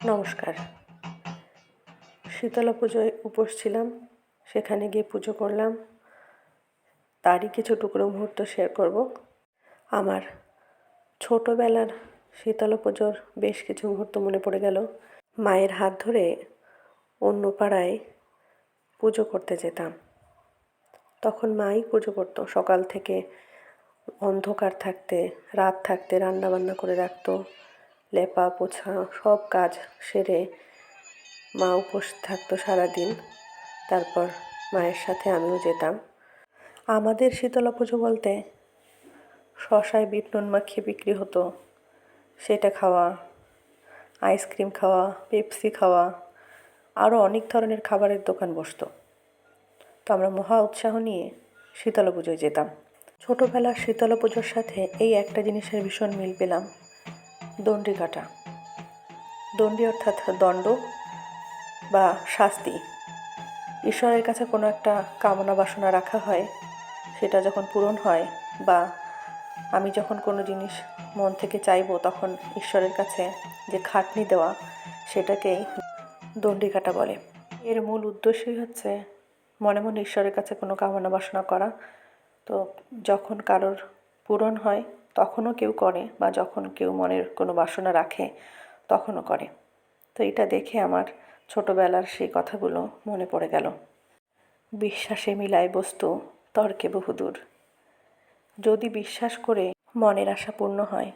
নমস্কার। শীতলা পুজোয় উপোস ছিলাম, সেখানে গিয়ে পুজো করলাম। তারই কিছু টুকরো মুহূর্ত শেয়ার করব। আমার ছোটোবেলার শীতলা পুজোর বেশ কিছু মুহূর্ত মনে পড়ে গেল। মায়ের হাত ধরে অন্য পাড়ায় পুজো করতে যেতাম। তখন মাই পুজো করতো। সকাল থেকে অন্ধকার থাকতে, রাত থাকতে রান্নাবান্না করে রাখতো। লেপা পোছা সব কাজ সেরে মা উপোস থাকতো সারাদিন। তারপর মায়ের সাথে আমিও যেতাম। আমাদের শীতলা পুজো বলতে শসায় বিট নুন মাখিয়ে বিক্রি হতো, সেটা খাওয়া, আইসক্রিম খাওয়া, পেপসি খাওয়া, আরও অনেক ধরনের খাবারের দোকান বসতো। তো আমরা মহা উৎসাহ নিয়ে শীতলা পুজোয় যেতাম। ছোটোবেলার শীতলা পুজোর সাথে এই একটা জিনিসের ভীষণ মিল পেলাম, দণ্ডি কাটা। দণ্ডি অর্থাৎ দণ্ড বা শাস্তি। ঈশ্বরের কাছে কোনো একটা কামনা বাসনা রাখা হয়, সেটা যখন পূরণ হয় বা আমি যখন কোনো জিনিস মন থেকে চাইবো, তখন ঈশ্বরের কাছে যে খাটনি দেওয়া, সেটাকেই দণ্ডি কাটা বলে। এর মূল উদ্দেশ্যই হচ্ছে মনে মনে ঈশ্বরের কাছে কোনো কামনা বাসনা করা। তো যখন কারোর পূরণ হয় তখনও কেউ করে, বা যখন কেউ মনের কোনো বাসনা রাখে তখনও করে। তো এটা দেখে আমার ছোটোবেলার সেই কথাগুলো মনে পড়ে গেল। বিশ্বাসে মিলায় বস্তু, তর্কে বহুদূর। যদি বিশ্বাস করে মনের আশা পূর্ণ হয়,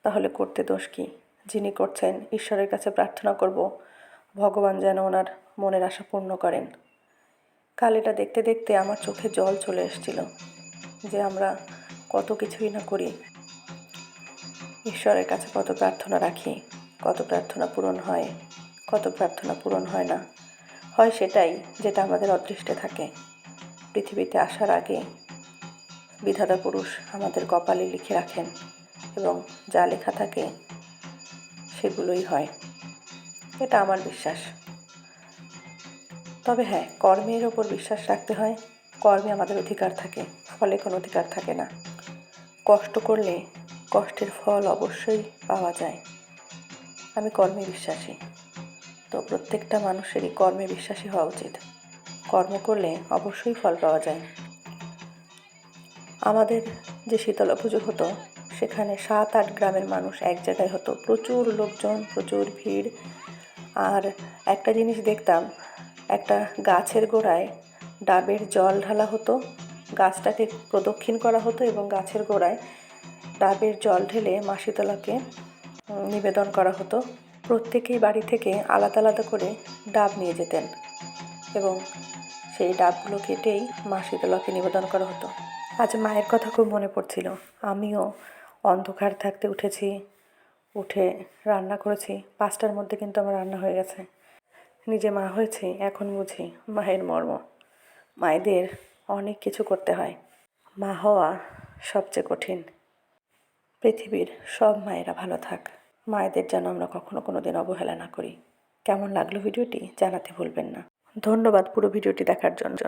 তাহলে করতে দোষ কী? যিনি করছেন, ঈশ্বরের কাছে প্রার্থনা করব ভগবান যেন ওনার মনের আশা পূর্ণ করেন। কাল এটা দেখতে দেখতে আমার চোখে জল চলে এসেছিল যে আমরা কত কিছুই না করি, ঈশ্বরের কাছে কত প্রার্থনা রাখি, কত প্রার্থনা পূরণ হয়, কত প্রার্থনা পূরণ হয় না। হয় সেটাই যেটা আমাদের অদৃষ্টে থাকে। পৃথিবীতে আসার আগে বিধাতা পুরুষ আমাদের কপালে লিখে রাখেন, এবং যা লেখা থাকে সেগুলোই হয়। এটা আমার বিশ্বাস। তবে হ্যাঁ, কর্মের ওপর বিশ্বাস রাখতে হয়। কর্মে আমাদের অধিকার থাকে, ফলে কোনো অধিকার থাকে না। কষ্ট করলে কষ্টের ফল অবশ্যই পাওয়া যায়। আমি কর্মে বিশ্বাসী। তো প্রত্যেকটা মানুষেরই কর্মে বিশ্বাসী হওয়া উচিত। কর্ম করলে অবশ্যই ফল পাওয়া যায়। আমাদের যে শীতলা পুজো হতো, সেখানে 7-8 গ্রামের মানুষ এক জায়গায় হতো। প্রচুর লোকজন, প্রচুর ভিড়। আর একটা জিনিস দেখতাম, একটা গাছের গোড়ায় ডাবের জল ঢালা হতো, গাছটাকে প্রদক্ষিণ করা হতো এবং গাছের গোড়ায় ডাবের জল ঢেলে মা শীতলাকে নিবেদন করা হতো। প্রত্যেকেই বাড়ি থেকে আলাদা আলাদা করে ডাব নিয়ে যেতেন এবং সেই ডাবগুলো কেটেই মা শীতলাকে নিবেদন করা হতো। আজ মায়ের কথা খুব মনে পড়ছিল। আমিও অন্ধকার থাকতে উঠেছি, উঠে রান্না করেছি। 5টার মধ্যে কিন্তু আমার রান্না হয়ে গেছে। নিজে মা হয়েছি, এখন বুঝি মায়ের মর্ম। মায়েদের অনেক কিছু করতে হয়। মা হওয়া সবচেয়ে কঠিন। পৃথিবীর সব মায়েরা ভালো থাক। মায়েদের যেন আমরা কখনো কোনো দিন অবহেলা না করি। কেমন লাগলো ভিডিওটি জানাতে ভুলবেন না। ধন্যবাদ পুরো ভিডিওটি দেখার জন্য।